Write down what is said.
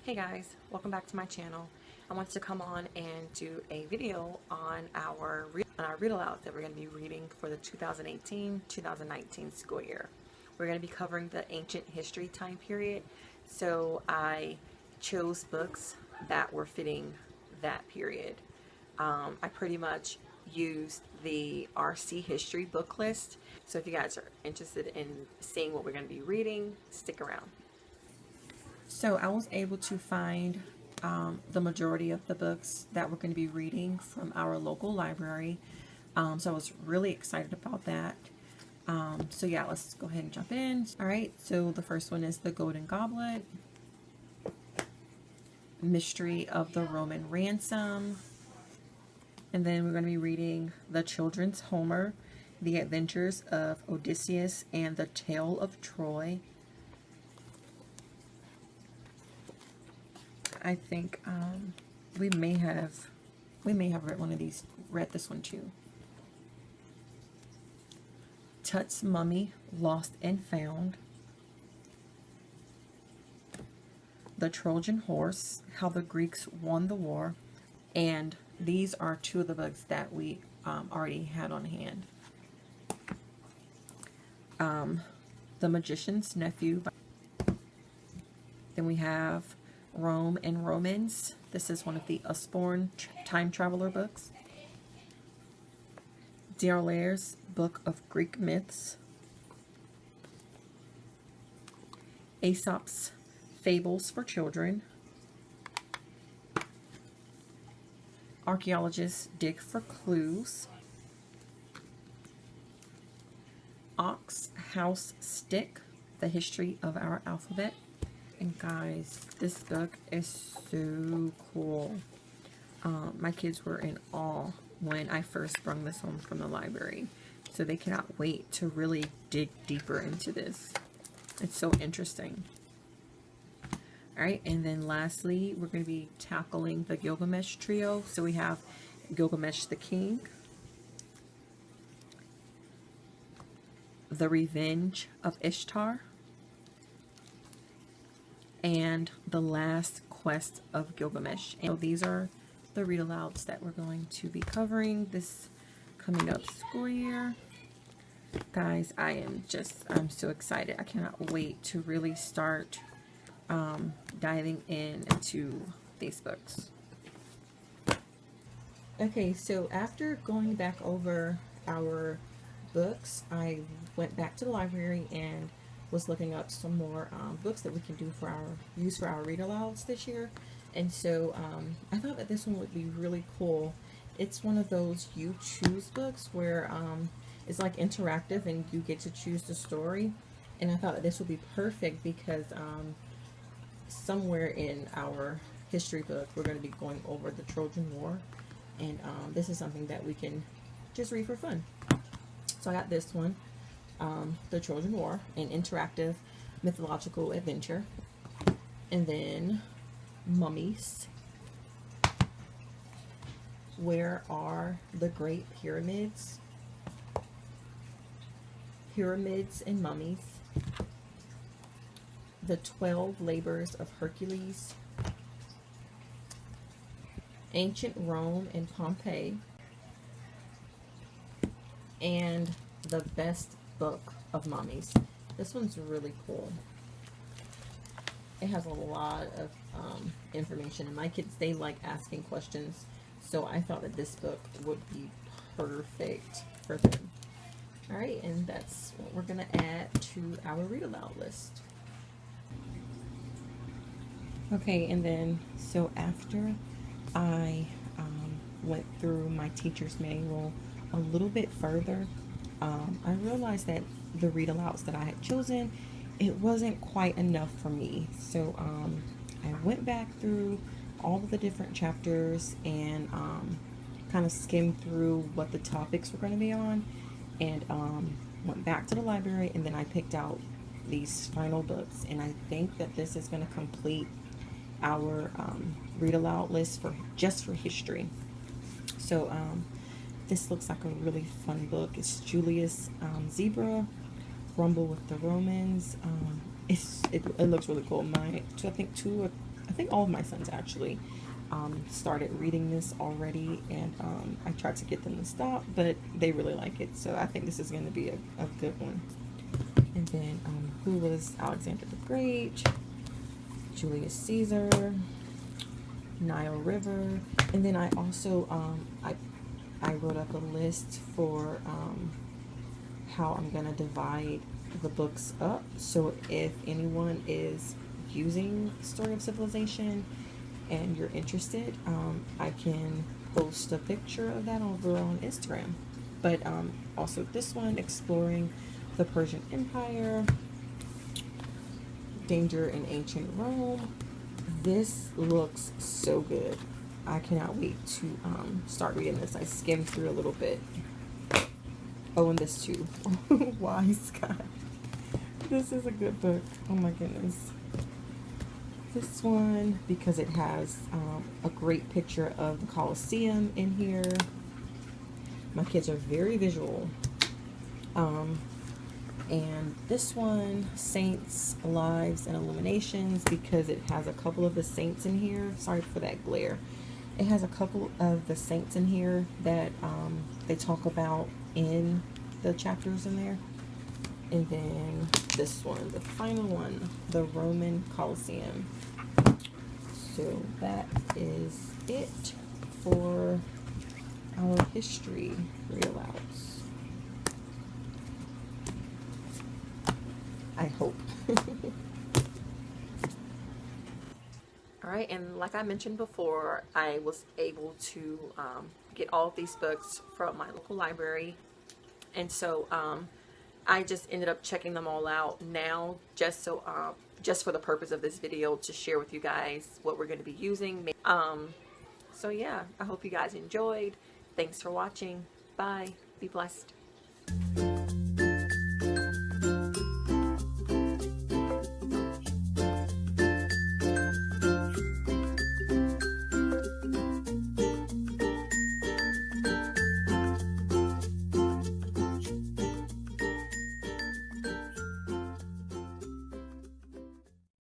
Hey guys, welcome back to my channel. I wanted to come on and do a video on our read aloud that we're going to be reading for the 2018-2019 school year. We're going to be covering the ancient history time period, so I chose books that were fitting that period. I pretty much used the RC history book list, so if you guys are interested in seeing what we're going to be reading, stick around. So I was able to find the majority of the books that we're going to be reading from our local library. So I was really excited about that. So yeah, let's go ahead and jump in. All right, so the first one is The Golden Goblet, Mystery of the Roman Ransom. And then we're going to be reading The Children's Homer, The Adventures of Odysseus and the Tale of Troy. I think we may have read this one too. Tut's Mummy, Lost and Found. The Trojan Horse, How the Greeks Won the War. And these are two of the books that we already had on hand. The Magician's Nephew. Then we have Rome and Romans. This is one of the Usborne time traveler books. D'Aulaire's Book of Greek Myths. Aesop's Fables for Children. Archaeologists Dig for Clues. Ox House Stick, The History of Our Alphabet. And guys, this book is so cool. My kids were in awe when I first brought this home from the library. So they cannot wait to really dig deeper into this. It's so interesting. Alright, and then lastly, we're going to be tackling the Gilgamesh Trio. So we have Gilgamesh the King, The Revenge of Ishtar, and The Last Quest of Gilgamesh. And so these are the read alouds that we're going to be covering this coming up school year. Guys, I'm so excited. I cannot wait to really start diving into these books. Okay, so after going back over our books, I went back to the library and was looking up some more books that we can do for our read alouds this year. And so I thought that this one would be really cool. It's one of those you choose books where it's like interactive and you get to choose the story. And I thought that this would be perfect because somewhere in our history book we're going to be going over the Trojan War, and this is something that we can just read for fun. So I got this one, The Trojan War, an interactive mythological adventure. And then Mummies, Where Are the Great Pyramids? Pyramids and Mummies. The 12 Labors of Hercules. Ancient Rome and Pompeii. And The Best Book of Mummies. This one's really cool. It has a lot of information, and my kids, they like asking questions, so I thought that this book would be perfect for them. Alright, and that's what we're going to add to our read aloud list. Okay, and then so after I went through my teacher's manual a little bit further, I realized that the read alouds that I had chosen, it wasn't quite enough for me. So I went back through all of the different chapters and kind of skimmed through what the topics were going to be on, and went back to the library, and then I picked out these final books. And I think that this is going to complete our read aloud list for history. So this looks like a really fun book. It's Julius Zebra, Rumble with the Romans. It looks really cool. I think two I think all of my sons actually started reading this already, and I tried to get them to stop, but they really like it, so I think this is going to be a good one. And then who was Alexander the Great, Julius Caesar, Nile River, and then I also I wrote up a list for how I'm going to divide the books up, so if anyone is using Story of Civilization and you're interested, I can post a picture of that over on Instagram. But also this one, Exploring the Persian Empire, Danger in Ancient Rome. This looks so good. I cannot wait to start reading this. I skimmed through a little bit. Oh, and this too. Wise Guy. This is a good book. Oh my goodness. This one, because it has a great picture of the Colosseum in here. My kids are very visual. And this one, Saints, Lives, and Illuminations, because it has a couple of the saints in here. Sorry for that glare. It has a couple of the saints in here that they talk about in the chapters in there. And then this one, the final one, the Roman Colosseum. So that is it for our history read-alouds. I hope. Alright, and like I mentioned before, I was able to get all of these books from my local library. And so I just ended up checking them all out now, just for the purpose of this video, to share with you guys what we're going to be using. So yeah, I hope you guys enjoyed. Thanks for watching. Bye. Be blessed.